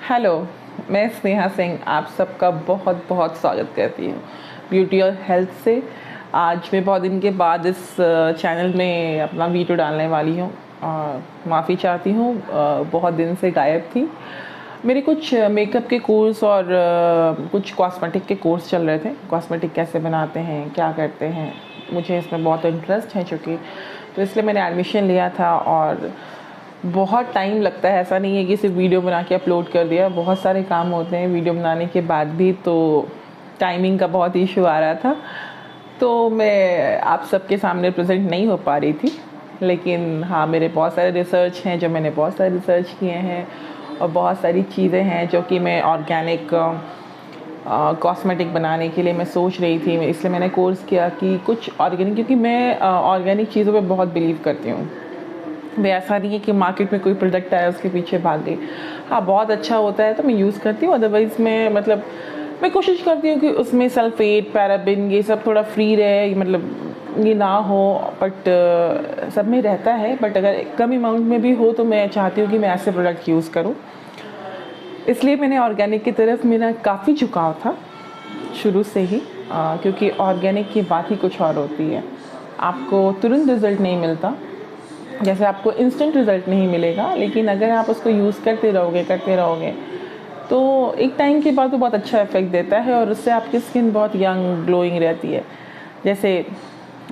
Hello, मैं स्नेहा सिंह आप सबका बहुत बहुत स्वागत करती हूँ ब्यूटी और हेल्थ से। आज मैं बहुत दिन के बाद इस चैनल में अपना वीडियो डालने वाली हूँ और माफ़ी चाहती हूँ, बहुत दिन से गायब थी। मेरे कुछ मेकअप के कोर्स और कुछ कॉस्मेटिक के कोर्स चल रहे थे। कॉस्मेटिक कैसे बनाते हैं, क्या करते हैं, मुझे इसमें बहुत इंटरेस्ट है चूँकि, तो इसलिए मैंने एडमिशन लिया था। और बहुत टाइम लगता है, ऐसा नहीं है कि सिर्फ वीडियो बना के अपलोड कर दिया, बहुत सारे काम होते हैं वीडियो बनाने के बाद भी, तो टाइमिंग का बहुत इशू आ रहा था। तो मैं आप सबके सामने प्रेजेंट नहीं हो पा रही थी, लेकिन हाँ, मेरे बहुत सारे रिसर्च हैं जो मैंने बहुत सारे रिसर्च किए हैं और बहुत सारी चीज़ें हैं जो कि मैं ऑर्गेनिक कॉस्मेटिक बनाने के लिए मैं सोच रही थी। इसलिए मैंने कोर्स किया कि कुछ ऑर्गेनिक, क्योंकि मैं ऑर्गेनिक चीज़ों पे बहुत बिलीव करती हूँ। वे ऐसा नहीं है कि मार्केट में कोई प्रोडक्ट आया उसके पीछे भाग गई। हाँ, बहुत अच्छा होता है तो मैं यूज़ करती हूँ, अदरवाइज़ मैं कोशिश करती हूँ कि उसमें सल्फेट, पैराबिन ये सब थोड़ा फ्री रहे, मतलब ये ना हो। बट सब में रहता है, बट अगर कम अमाउंट में भी हो तो मैं चाहती हूँ कि मैं ऐसे प्रोडक्ट यूज़ करूँ। इसलिए मैंने ऑर्गेनिक की तरफ मेरा काफ़ी झुकाव था शुरू से ही, क्योंकि ऑर्गेनिक की बात ही कुछ और होती है। आपको तुरंत रिज़ल्ट नहीं मिलता, जैसे आपको इंस्टेंट रिज़ल्ट नहीं मिलेगा, लेकिन अगर आप उसको यूज़ करते रहोगे तो एक टाइम के बाद वो बहुत अच्छा इफ़ेक्ट देता है और उससे आपकी स्किन बहुत यंग ग्लोइंग रहती है। जैसे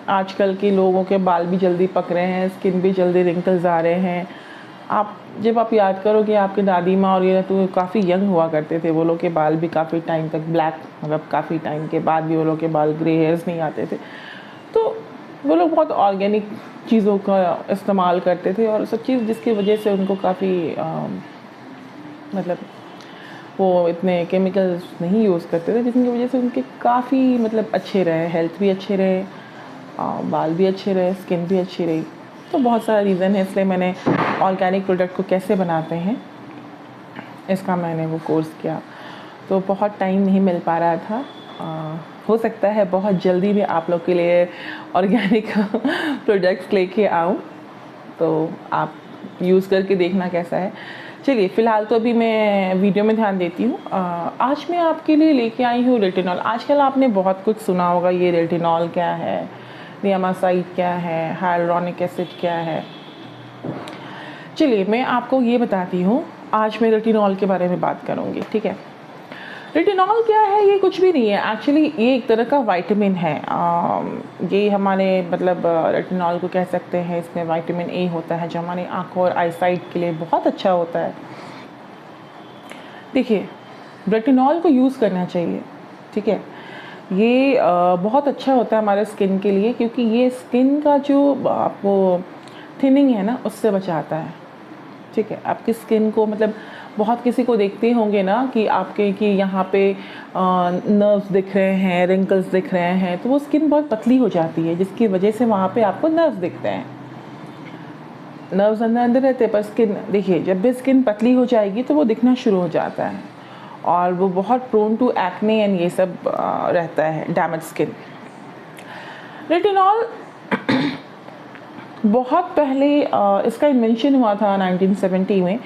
आजकल के लोगों के बाल भी जल्दी पक रहे हैं, स्किन भी जल्दी रिंकल्स आ रहे हैं। जब आप याद करोगे आपके दादी माँ और ये तो काफ़ी यंग हुआ करते थे, वो लोग के बाल भी काफ़ी टाइम तक ब्लैक, मतलब काफ़ी टाइम के बाद भी वो लोग के बाल ग्रे हेयर्स नहीं आते थे। तो वो लोग बहुत ऑर्गेनिक चीज़ों का इस्तेमाल करते थे और सब चीज़, जिसकी वजह से उनको काफ़ी मतलब वो इतने केमिकल्स नहीं यूज़ करते थे, जिसकी वजह से उनके काफ़ी मतलब अच्छे रहे, हेल्थ भी अच्छे रहे, बाल भी अच्छे रहे, स्किन भी अच्छी रही। तो बहुत सारा रीज़न है, इसलिए मैंने ऑर्गेनिक प्रोडक्ट को कैसे बनाते हैं इसका मैंने वो कोर्स किया। तो बहुत टाइम नहीं मिल पा रहा था। हो सकता है बहुत जल्दी मैं आप लोग के लिए ऑर्गेनिक प्रोडक्ट्स लेके आऊँ, तो आप यूज़ करके देखना कैसा है। चलिए, फ़िलहाल तो अभी मैं वीडियो में ध्यान देती हूँ। आज मैं आपके लिए लेके आई हूँ रेटिनॉल। आजकल आपने बहुत कुछ सुना होगा, ये रेटिनॉल क्या है, नियामासाइड क्या है, हाइलुरोनिक एसिड क्या है। चलिए, मैं आपको ये बताती हूँ। आज मैं रेटिनॉल के बारे में बात करूँगी, ठीक है। रेटिनॉल क्या है? ये कुछ भी नहीं है एक्चुअली, ये एक तरह का विटामिन है। ये हमारे मतलब रेटिनॉल को कह सकते हैं, इसमें विटामिन ए होता है जो हमारी आँखों और आईसाइट के लिए बहुत अच्छा होता है। देखिए, रेटिनॉल को यूज़ करना चाहिए, ठीक है। ये बहुत अच्छा होता है हमारे स्किन के लिए, क्योंकि ये स्किन का जो आपको थिनिंग है ना, उससे बचाता है, ठीक है। आपकी स्किन को मतलब बहुत किसी को देखते होंगे ना कि आपके कि यहाँ पे नर्व्स दिख रहे हैं, रिंकल्स दिख रहे हैं, तो वो स्किन बहुत पतली हो जाती है, जिसकी वजह से वहाँ पे आपको नर्व्स दिखते हैं। नर्व्स अंदर अंदर रहते हैं, पर स्किन देखिए, जब भी स्किन पतली हो जाएगी तो वो दिखना शुरू हो जाता है और वो बहुत प्रोन टू एक्ने एंड ये सब रहता है, डैमेज स्किन। रेटिनॉल बहुत पहले इसका इन्वेंशन हुआ था 1970 में,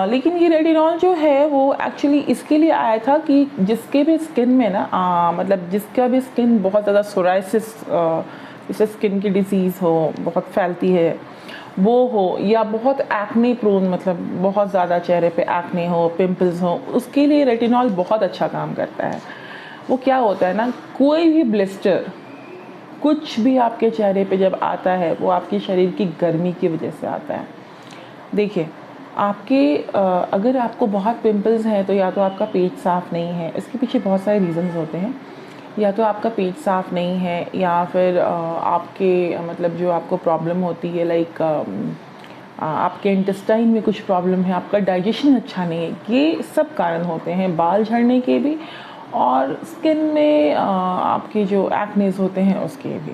लेकिन ये रेटिनॉल जो है वो एक्चुअली इसके लिए आया था कि जिसके भी स्किन में ना मतलब जिसका भी स्किन बहुत ज़्यादा सोराइसिस, जैसे स्किन की डिजीज़ हो, बहुत फैलती है वो हो, या बहुत एक्ने प्रोन, मतलब बहुत ज़्यादा चेहरे पे एक्ने हो, पिंपल्स हो, उसके लिए रेटिनॉल बहुत अच्छा काम करता है। वो क्या होता है ना, कोई भी ब्लिस्टर, कुछ भी आपके चेहरे पे जब आता है वो आपके शरीर की गर्मी की वजह से आता है। देखिए, अगर आपको बहुत पिंपल्स हैं तो या तो आपका पेट साफ़ नहीं है, इसके पीछे बहुत सारे रीज़न्स होते हैं। या तो आपका पेट साफ़ नहीं है, या फिर आपके मतलब जो आपको प्रॉब्लम होती है, लाइक आपके इंटेस्टाइन में कुछ प्रॉब्लम है, आपका डाइजेशन अच्छा नहीं है, ये सब कारण होते हैं बाल झड़ने के भी, और स्किन में आपके जो एक्नेस होते हैं उसके भी।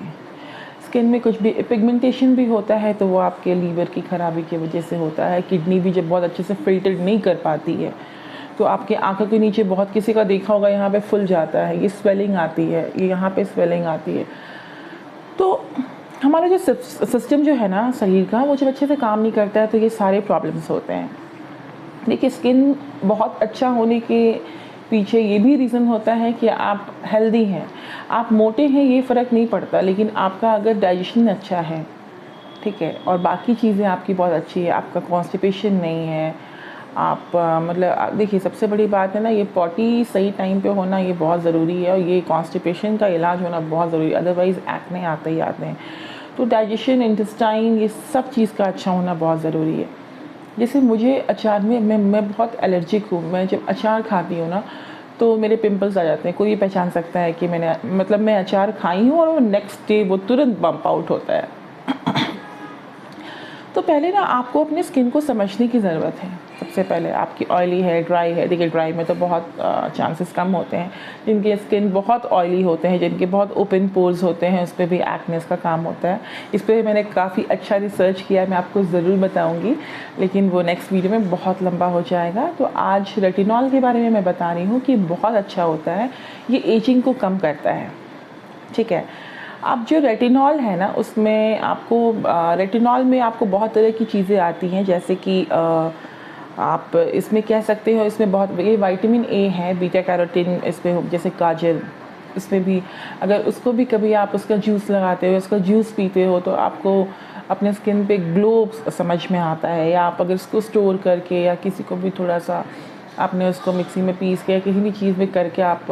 स्किन में कुछ भी पिगमेंटेशन भी होता है तो वो आपके लीवर की ख़राबी की वजह से होता है। किडनी भी जब बहुत अच्छे से फिल्टर नहीं कर पाती है तो आपके आँखों के नीचे, बहुत किसी का देखा होगा, यहाँ पे फुल जाता है, ये स्वेलिंग आती है, ये यहाँ पे स्वेलिंग आती है। तो हमारा जो सिस्टम जो है ना शरीर का, वो जब अच्छे से काम नहीं करता है तो ये सारे प्रॉब्लम्स होते हैं। देखिए स्किन बहुत अच्छा होने के पीछे ये भी रीज़न होता है कि आप हेल्दी हैं। आप मोटे हैं ये फ़र्क नहीं पड़ता, लेकिन आपका अगर डाइजेशन अच्छा है, ठीक है, और बाकी चीज़ें आपकी बहुत अच्छी है, आपका कॉन्स्टिपेशन नहीं है, आप मतलब देखिए सबसे बड़ी बात है ना, ये पॉटी सही टाइम पे होना ये बहुत ज़रूरी है, और ये कॉन्स्टिपेशन का इलाज होना बहुत ज़रूरी है, अदरवाइज़ एक्ने आते ही आते हैं। तो डाइजेशन, इंटेस्टाइन, ये सब चीज़ का अच्छा होना बहुत ज़रूरी है। जैसे मुझे अचार में मैं बहुत एलर्जिक हूँ, मैं जब अचार खाती हूँ ना तो मेरे पिंपल्स आ जाते हैं। कोई भी पहचान सकता है कि मैंने मतलब मैं अचार खाई हूँ और वो नेक्स्ट डे वो तुरंत बम्प आउट होता है। तो पहले ना आपको अपने स्किन को समझने की ज़रूरत है। सबसे पहले आपकी ऑयली है, ड्राई है। देखिए ड्राई में तो बहुत चांसेस कम होते हैं। जिनके स्किन बहुत ऑयली होते हैं, जिनके बहुत ओपन पोर्स होते हैं, उस पर भी एक्नेस का काम होता है। इस पर मैंने काफ़ी अच्छा रिसर्च किया है, मैं आपको ज़रूर बताऊँगी, लेकिन वो नेक्स्ट वीडियो में बहुत लंबा हो जाएगा। तो आज रेटिनॉल के बारे में मैं बता रही हूँ कि बहुत अच्छा होता है, ये एजिंग को कम करता है, ठीक है। अब जो रेटिनॉल है ना, उसमें आपको रेटिनॉल में आपको बहुत तरह की चीज़ें आती हैं, जैसे कि आप इसमें कह सकते हो, इसमें बहुत ये विटामिन ए है, बीटा कैरोटीन इसमें, जैसे गाजर, इसमें भी अगर उसको भी कभी आप उसका जूस लगाते हो, उसका जूस पीते हो, तो आपको अपने स्किन पे ग्लो समझ में आता है। या आप अगर इसको स्टोर करके या किसी को भी थोड़ा सा आपने उसको मिक्सी में पीस के या किसी भी चीज़ में करके आप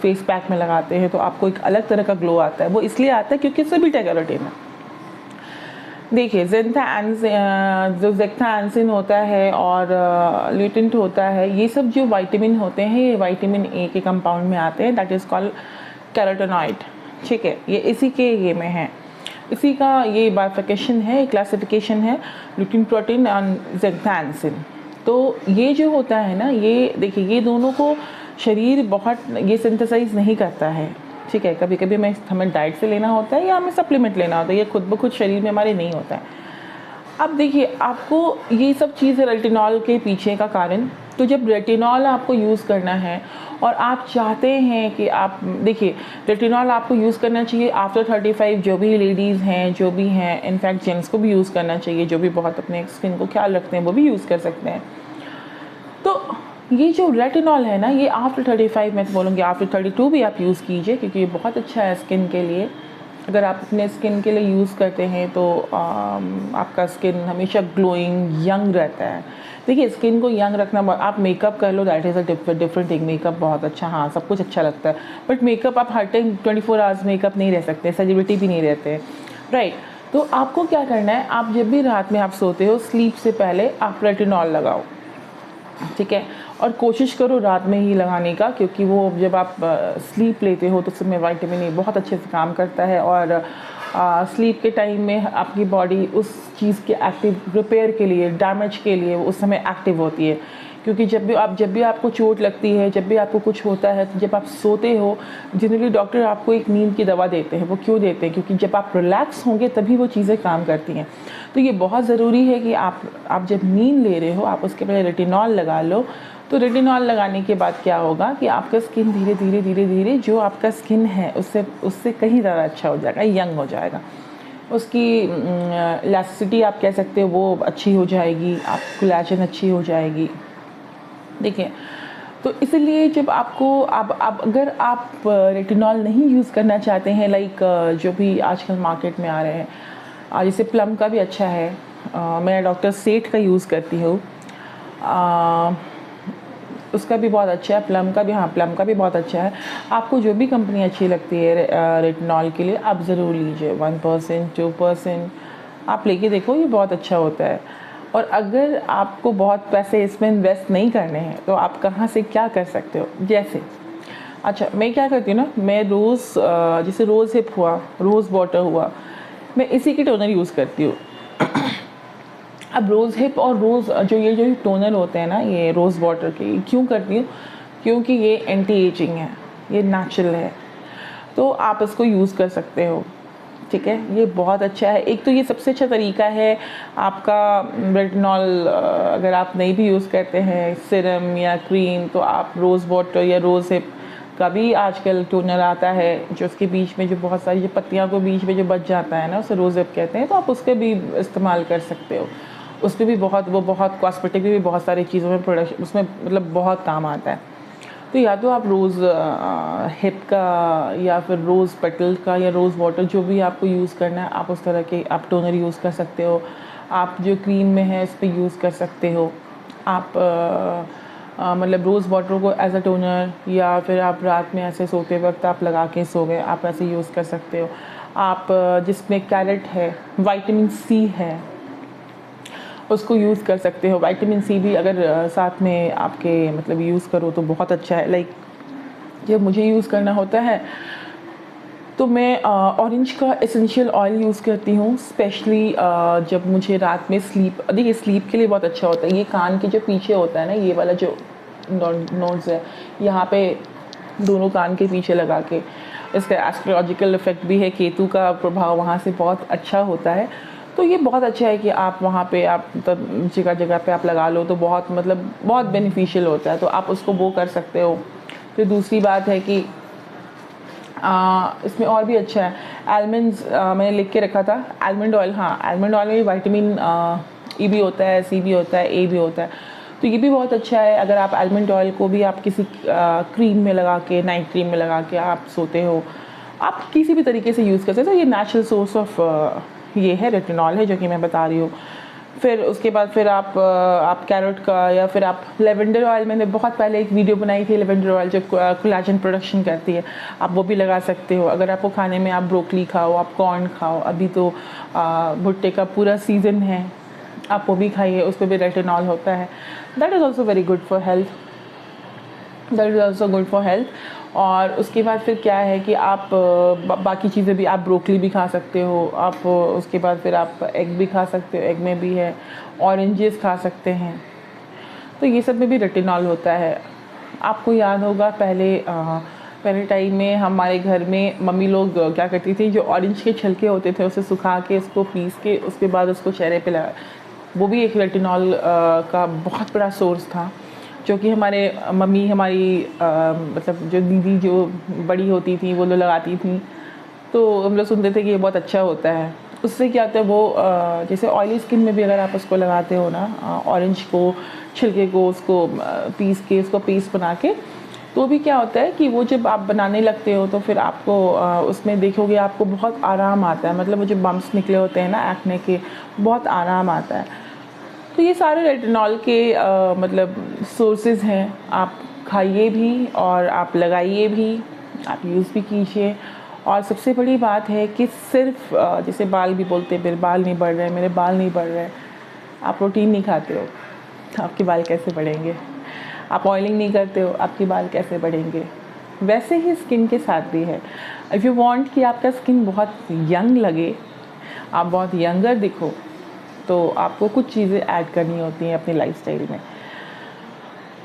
फेस पैक में लगाते हैं, तो आपको एक अलग तरह का ग्लो आता है। वो इसलिए आता है क्योंकि इसमें बीटा कैरोटीन है। देखिए जो ज़ेक्थाएंसिन होता है और ल्यूटेंट होता है, ये सब जो विटामिन होते हैं, ये विटामिन ए के कंपाउंड में आते हैं, दैट इज़ कॉल्ड कैरोटेनॉइड, ठीक है। ये इसी के ये में है, इसी का ये बाइफिकेशन है, क्लासिफिकेशन है, ल्यूटिन प्रोटीन एंड ज़ेक्थाएंसिन। तो ये जो होता है ना, ये देखिए ये दोनों को शरीर बहुत ये सिंथेसाइज नहीं करता है, ठीक है। कभी कभी हमें डाइट से लेना होता है या हमें सप्लीमेंट लेना होता है, ये खुद ब खुद शरीर में हमारे नहीं होता है। अब देखिए आपको ये सब चीज़ है रेटिनॉल के पीछे का कारण। तो जब रेटिनॉल आपको यूज़ करना है और आप चाहते हैं कि आप देखिए रेटिनॉल आपको यूज़ करना चाहिए आफ्टर 35, जो भी लेडीज़ हैं, जो भी हैं, इनफैक्ट जेंट्स को भी यूज़ करना चाहिए, जो भी बहुत अपने स्किन को ख्याल रखते हैं वो भी यूज़ कर सकते हैं। तो ये जो रेटिनॉल है ना, ये आफ्टर 35, मैं तो बोलूँगी आफ्टर 32 भी आप यूज़ कीजिए, क्योंकि ये बहुत अच्छा है स्किन के लिए। अगर आप अपने स्किन के लिए यूज़ करते हैं तो आपका स्किन हमेशा ग्लोइंग, यंग रहता है। देखिए स्किन को यंग रखना, आप मेकअप कर लो, that is a different thing. Makeup बहुत अच्छा, हाँ सब कुछ अच्छा लगता है, बट मेकअप आप हर टाइम 24 आवर्स मेकअप नहीं रह सकते, सेलिब्रिटी भी नहीं रहते, राइट। तो आपको क्या करना है, आप जब भी रात में आप सोते हो, स्लीप से पहले आप रेटिनॉल लगाओ, ठीक है। और कोशिश करो रात में ही लगाने का, क्योंकि वो जब आप स्लीप लेते हो तो उसमें विटामिन ए बहुत अच्छे से काम करता है, और स्लीप के टाइम में आपकी बॉडी उस चीज़ के एक्टिव रिपेयर के लिए, डैमेज के लिए उस समय एक्टिव होती है। क्योंकि जब भी आपको चोट लगती है, जब भी आपको कुछ होता है, तो जब आप सोते हो, जनरली डॉक्टर आपको एक नींद की दवा देते हैं। वो क्यों देते हैं? क्योंकि जब आप रिलैक्स होंगे तभी वो चीज़ें काम करती हैं। तो ये बहुत ज़रूरी है कि आप जब नींद ले रहे हो, आप उसके पहले रेटिनॉल लगा लो। तो रेटिनॉल लगाने के बाद क्या होगा कि आपका स्किन धीरे धीरे जो आपका स्किन है उससे कहीं ज़्यादा अच्छा हो जाएगा, यंग हो जाएगा। उसकी इलास्टिसिटी आप कह सकते हो वो अच्छी हो जाएगी, आप कोलेजन अच्छी हो जाएगी। देखिए तो इसलिए जब आपको आप अगर आप रेटिनॉल नहीं यूज़ करना चाहते हैं, लाइक जो भी आजकल मार्केट में आ रहे हैं, जैसे प्लम का भी अच्छा है, मैं डॉक्टर सेठ का यूज़ करती हूँ, उसका भी बहुत अच्छा है। प्लम का भी, हाँ प्लम का भी बहुत अच्छा है। आपको जो भी कंपनी अच्छी लगती है रेटिनॉल के लिए, आप ज़रूर लीजिए। 1%, 2% आप लेके देखो, ये बहुत अच्छा होता है। और अगर आपको बहुत पैसे इसमें इन्वेस्ट नहीं करने हैं तो आप कहाँ से क्या कर सकते हो, जैसे अच्छा मैं क्या करती हूँ ना, मैं रोज़ जैसे रोज़ हिप हुआ, रोज़ वाटर हुआ, मैं इसी के टोनर यूज़ करती हूँ। अब रोज़ हिप और रोज़ जो टोनर होते हैं ना, ये रोज़ वाटर के क्यों करती हूँ, क्योंकि ये एंटी एजिंग है, ये नेचुरल है, तो आप इसको यूज़ कर सकते हो, ठीक है। ये बहुत अच्छा है। एक तो ये सबसे अच्छा तरीका है आपका रेटिनॉल, अगर आप नहीं भी यूज़ करते हैं सिरम या क्रीम, तो आप रोज़ वाटर या रोज़ हिप का भी आजकल टोनर आता है, जो उसके बीच में जो बहुत सारी जो पत्तियां को बीच में जो बच जाता है ना, उसे रोज़ हिप कहते हैं, तो आप उसके भी इस्तेमाल कर सकते हो। उस पे भी बहुत, वो बहुत कॉस्मेटिक भी बहुत सारी चीज़ों में प्रोडक्ट उसमें मतलब बहुत काम आता है। तो या तो आप रोज़ हिप का या फिर रोज़ पेटल का या रोज़ वाटर जो भी आपको यूज़ करना है, आप उस तरह के आप टोनर यूज़ कर सकते हो। आप जो क्रीम में है इस पर यूज़ कर सकते हो। आप मतलब रोज़ वाटर को एज अ टोनर, या फिर आप रात में ऐसे सोते वक्त आप लगा के सो गए, आप ऐसे यूज़ कर सकते हो। आप जिसमें कैरेट है, विटामिन सी है, उसको यूज़ कर सकते हो। विटामिन सी भी अगर साथ में आपके मतलब यूज़ करो तो बहुत अच्छा है। लाइक जब मुझे यूज़ करना होता है तो मैं ऑरेंज का एसेंशियल ऑयल यूज़ करती हूँ, स्पेशली जब मुझे रात में स्लीप, देखिए स्लीप के लिए बहुत अच्छा होता है। ये कान के जो पीछे होता है ना, ये वाला जो नोड्स है यहाँ पे, दोनों कान के पीछे लगा के, इसका एस्ट्रोलॉजिकल इफेक्ट भी है, केतु का प्रभाव वहाँ से बहुत अच्छा होता है। तो ये बहुत अच्छा है कि आप वहाँ पे आप जगह जगह पे आप लगा लो, तो बहुत मतलब बहुत बेनिफिशियल होता है, तो आप उसको वो कर सकते हो। फिर दूसरी बात है कि इसमें और भी अच्छा है, आलमंड्स मैंने लिख के रखा था, आलमंड ऑयल। हाँ, आलमंड ऑयल में विटामिन ई भी होता है, सी भी होता है, ए भी होता है, तो ये भी बहुत अच्छा है। अगर आप आलमंड ऑयल को भी आप किसी क्रीम में लगा के, नाइट क्रीम में लगा के आप सोते हो, आप किसी भी तरीके से यूज़ कर सकते हो। ये नेचुरल सोर्स ऑफ ये है, रेटिनॉल है, जो कि मैं बता रही हूँ। फिर उसके बाद फिर आप कैरेट का, या फिर आप लेवेंडर ऑयल, मैंने बहुत पहले एक वीडियो बनाई थी, लेवेंडर ऑयल जो कोलाजन प्रोडक्शन करती है, आप वो भी लगा सकते हो। अगर आपको खाने में आप ब्रोकली खाओ, आप कॉर्न खाओ, अभी तो भुट्टे का पूरा सीज़न है, आप वो भी खाइए, उस पर भी रेटिनॉल होता है। That is also very good for health, that is also good for health. और उसके बाद फिर क्या है कि आप बाकी चीज़ें भी, आप ब्रोकली भी खा सकते हो, आप उसके बाद फिर आप एग भी खा सकते हो, एग में भी है, ऑरेंजेस खा सकते हैं, तो ये सब में भी रेटिनॉल होता है। आपको याद होगा पहले टाइम में हमारे घर में मम्मी लोग क्या करती थी, जो ऑरेंज के छिलके होते थे उसे सुखा के, उसको पीस के, उसके बाद उसको चेहरे पे लगा, वो भी एक रेटिनॉल का बहुत बड़ा सोर्स था, जो कि हमारे मम्मी हमारी मतलब जो दीदी जो बड़ी होती थी वो लोग लगाती थी, तो हम लोग सुनते थे कि ये बहुत अच्छा होता है। उससे क्या होता है, वो जैसे ऑयली स्किन में भी अगर आप उसको लगाते हो ना, ऑरेंज को छिलके को उसको पीस के उसको पेस्ट बना के, तो भी क्या होता है कि वो जब आप बनाने लगते हो तो फिर आपको उसमें देखोगे आपको बहुत आराम आता है, मतलब वो जो बम्प्स निकले होते हैं ना एक्ने के, बहुत आराम आता है। तो ये सारे रेटिनॉल के मतलब सोर्सेज हैं, आप खाइए भी और आप लगाइए भी, आप यूज़ भी कीजिए। और सबसे बड़ी बात है कि सिर्फ जैसे बाल भी बोलते हैं, मेरे बाल नहीं बढ़ रहे, मेरे बाल नहीं बढ़ रहे, आप प्रोटीन नहीं खाते हो, आपके बाल कैसे बढ़ेंगे? आप ऑयलिंग नहीं करते हो, आपके बाल कैसे बढ़ेंगे? वैसे ही स्किन के साथ भी है। इफ़ यू वांट कि आपका स्किन बहुत यंग लगे, आप बहुत यंगर दिखो, तो आपको कुछ चीज़ें ऐड करनी होती हैं अपनी लाइफस्टाइल में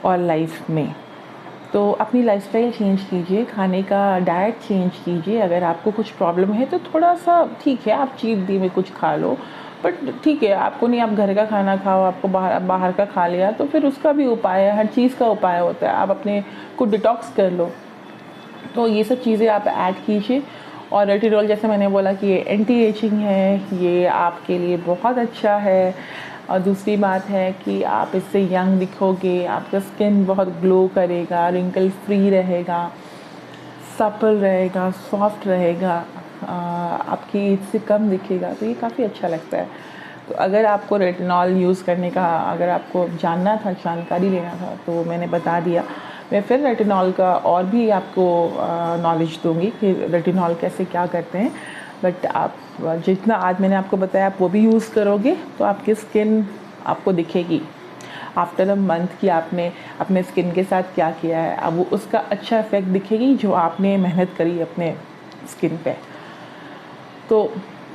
और लाइफ में। तो अपनी लाइफस्टाइल चेंज कीजिए, खाने का डाइट चेंज कीजिए। अगर आपको कुछ प्रॉब्लम है तो थोड़ा सा ठीक है, आप चीट डे में कुछ खा लो, बट ठीक है, आपको नहीं, आप घर का खाना खाओ, आपको बाहर का खा लिया, तो फिर उसका भी उपाय है, हर चीज़ का उपाय होता है, आप अपने को डिटॉक्स कर लो। तो ये सब चीज़ें आप ऐड कीजिए। और रेटिनॉल, जैसे मैंने बोला कि ये एंटी एजिंग है, ये आपके लिए बहुत अच्छा है। और दूसरी बात है कि आप इससे यंग दिखोगे, आपका स्किन बहुत ग्लो करेगा, रिंकल फ्री रहेगा, सपल रहेगा, सॉफ्ट रहेगा, आपकी एज से कम दिखेगा, तो ये काफ़ी अच्छा लगता है। तो अगर आपको रेटिनॉल यूज़ करने का, अगर आपको जानना था, जानकारी लेना था, तो मैंने बता दिया। मैं फिर रेटिनॉल का और भी आपको नॉलेज दूंगी कि रेटिनॉल कैसे क्या करते हैं, बट आप जितना आज मैंने आपको बताया आप वो भी यूज़ करोगे तो आपकी स्किन आपको दिखेगी आफ्टर अ मंथ कि आपने अपने स्किन के साथ क्या किया है। अब वो उसका अच्छा इफेक्ट दिखेगी जो आपने मेहनत करी अपने स्किन पे। तो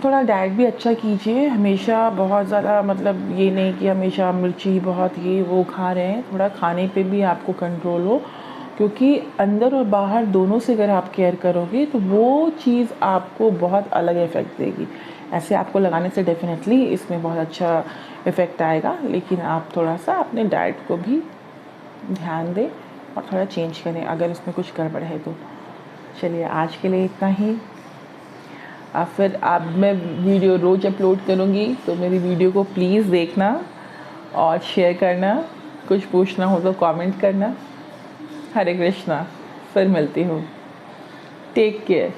थोड़ा डाइट भी अच्छा कीजिए, हमेशा बहुत ज़्यादा मतलब ये नहीं कि हमेशा मिर्ची बहुत ये वो खा रहे हैं, थोड़ा खाने पे भी आपको कंट्रोल हो, क्योंकि अंदर और बाहर दोनों से अगर आप केयर करोगे तो वो चीज़ आपको बहुत अलग इफ़ेक्ट देगी। ऐसे आपको लगाने से डेफिनेटली इसमें बहुत अच्छा इफ़ेक्ट आएगा, लेकिन आप थोड़ा सा अपने डाइट को भी ध्यान दें और थोड़ा चेंज करें अगर उसमें कुछ गड़बड़ है तो। चलिए आज के लिए इतना ही। फिर अब मैं वीडियो रोज़ अपलोड करूँगी, तो मेरी वीडियो को प्लीज़ देखना और शेयर करना। कुछ पूछना हो तो कमेंट करना। हरे कृष्णा, फिर मिलती हूँ। Take care.